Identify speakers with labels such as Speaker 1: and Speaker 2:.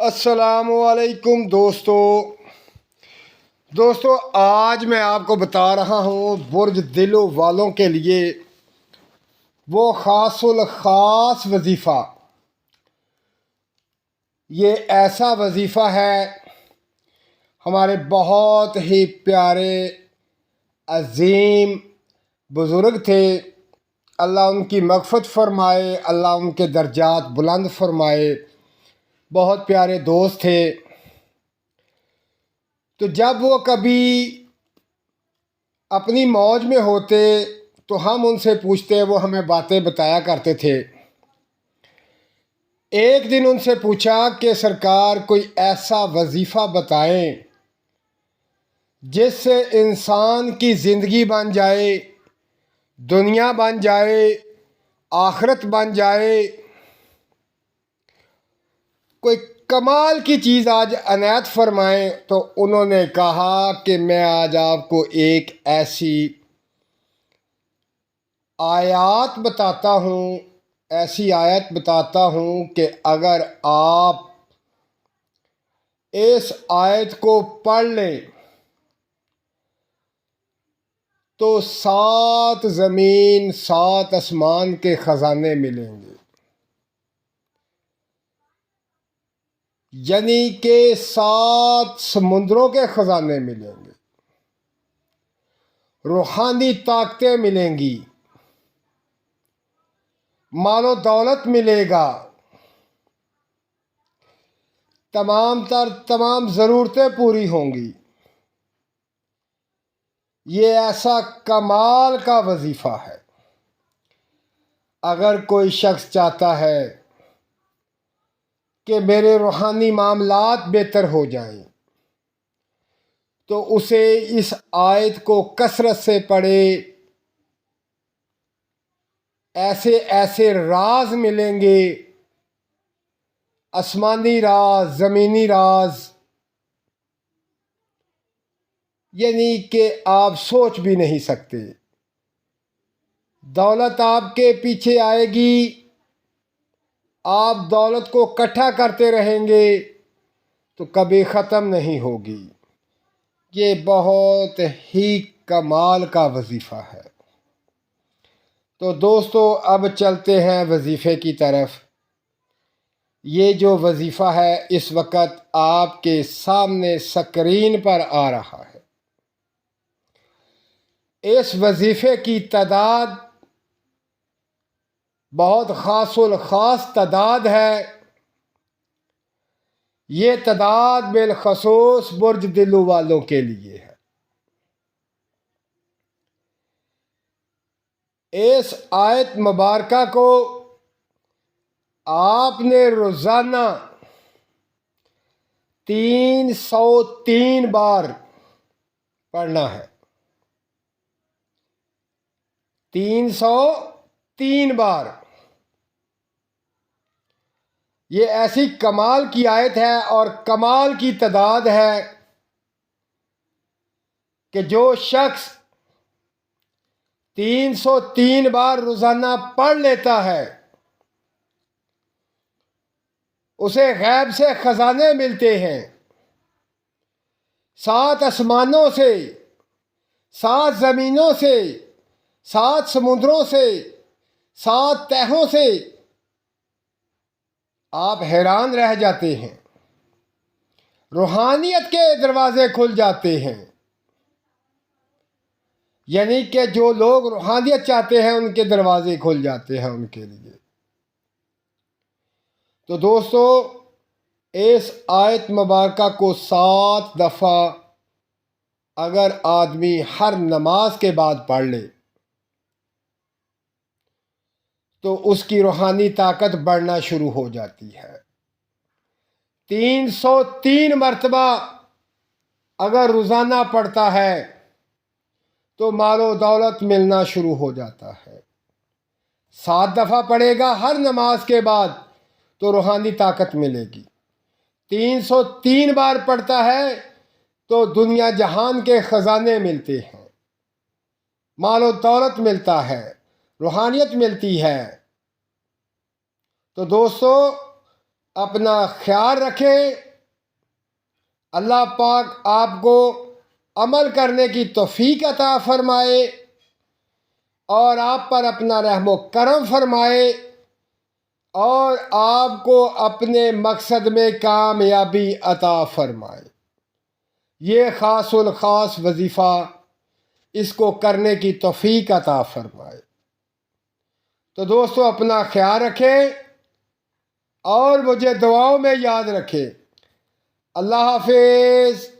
Speaker 1: السلام علیکم دوستو آج میں آپ کو بتا رہا ہوں برج دلو والوں کے لیے وہ خاص الخاص وظیفہ۔ یہ ایسا وظیفہ ہے، ہمارے بہت ہی پیارے عظیم بزرگ تھے، اللہ ان کی مغفرت فرمائے، اللہ ان کے درجات بلند فرمائے، بہت پیارے دوست تھے۔ تو جب وہ کبھی اپنی موج میں ہوتے تو ہم ان سے پوچھتے، وہ ہمیں باتیں بتایا کرتے تھے۔ ایک دن ان سے پوچھا کہ سرکار کوئی ایسا وظیفہ بتائیں جس سے انسان کی زندگی بن جائے، دنیا بن جائے، آخرت بن جائے، کوئی کمال کی چیز آج عنایت فرمائیں۔ تو انہوں نے کہا کہ میں آج آپ کو ایک ایسی آیت بتاتا ہوں کہ اگر آپ اس آیت کو پڑھ لیں تو 7 زمین 7 آسمان کے خزانے ملیں گے، یعنی کہ 7 سمندروں کے خزانے ملیں گے، روحانی طاقتیں ملیں گی، مال و دولت ملے گا، تمام ضرورتیں پوری ہوں گی۔ یہ ایسا کمال کا وظیفہ ہے۔ اگر کوئی شخص چاہتا ہے کہ میرے روحانی معاملات بہتر ہو جائیں تو اسے اس آیت کو کثرت سے پڑھے، ایسے ایسے راز ملیں گے، آسمانی راز، زمینی راز، یعنی کہ آپ سوچ بھی نہیں سکتے۔ دولت آپ کے پیچھے آئے گی، آپ دولت کو اکٹھا کرتے رہیں گے تو کبھی ختم نہیں ہوگی۔ یہ بہت ہی کمال کا وظیفہ ہے۔ تو دوستو اب چلتے ہیں وظیفے کی طرف۔ یہ جو وظیفہ ہے اس وقت آپ کے سامنے اسکرین پر آ رہا ہے۔ اس وظیفے کی تعداد بہت خاص الخاص تعداد ہے۔ یہ تعداد بالخصوص برج دلو والوں کے لیے ہے۔ اس آیت مبارکہ کو آپ نے روزانہ 303 بار پڑھنا ہے۔ 303 بار۔ یہ ایسی کمال کی آیت ہے اور کمال کی تعداد ہے کہ جو شخص 303 بار روزانہ پڑھ لیتا ہے اسے غیب سے خزانے ملتے ہیں، 7 آسمانوں سے، 7 زمینوں سے، 7 سمندروں سے، 7 تہوں سے۔ آپ حیران رہ جاتے ہیں، روحانیت کے دروازے کھل جاتے ہیں۔ یعنی کہ جو لوگ روحانیت چاہتے ہیں ان کے دروازے کھل جاتے ہیں ان کے لیے۔ تو دوستو اس آیت مبارکہ کو 7 دفعہ اگر آدمی ہر نماز کے بعد پڑھ لے تو اس کی روحانی طاقت بڑھنا شروع ہو جاتی ہے۔ 303 مرتبہ اگر روزانہ پڑھتا ہے تو مال و دولت ملنا شروع ہو جاتا ہے۔ 7 دفعہ پڑھے گا ہر نماز کے بعد تو روحانی طاقت ملے گی۔ 303 بار پڑھتا ہے تو دنیا جہان کے خزانے ملتے ہیں، مال و دولت ملتا ہے، روحانیت ملتی ہے۔ تو دوستو اپنا خیال رکھیں، اللہ پاک آپ کو عمل کرنے کی توفیق عطا فرمائے اور آپ پر اپنا رحم و کرم فرمائے اور آپ کو اپنے مقصد میں کامیابی عطا فرمائے۔ یہ خاص الخاص وظیفہ اس کو کرنے کی توفیق عطا فرمائے۔ تو دوستو اپنا خیال رکھیں اور مجھے دعاؤں میں یاد رکھیں۔ اللہ حافظ۔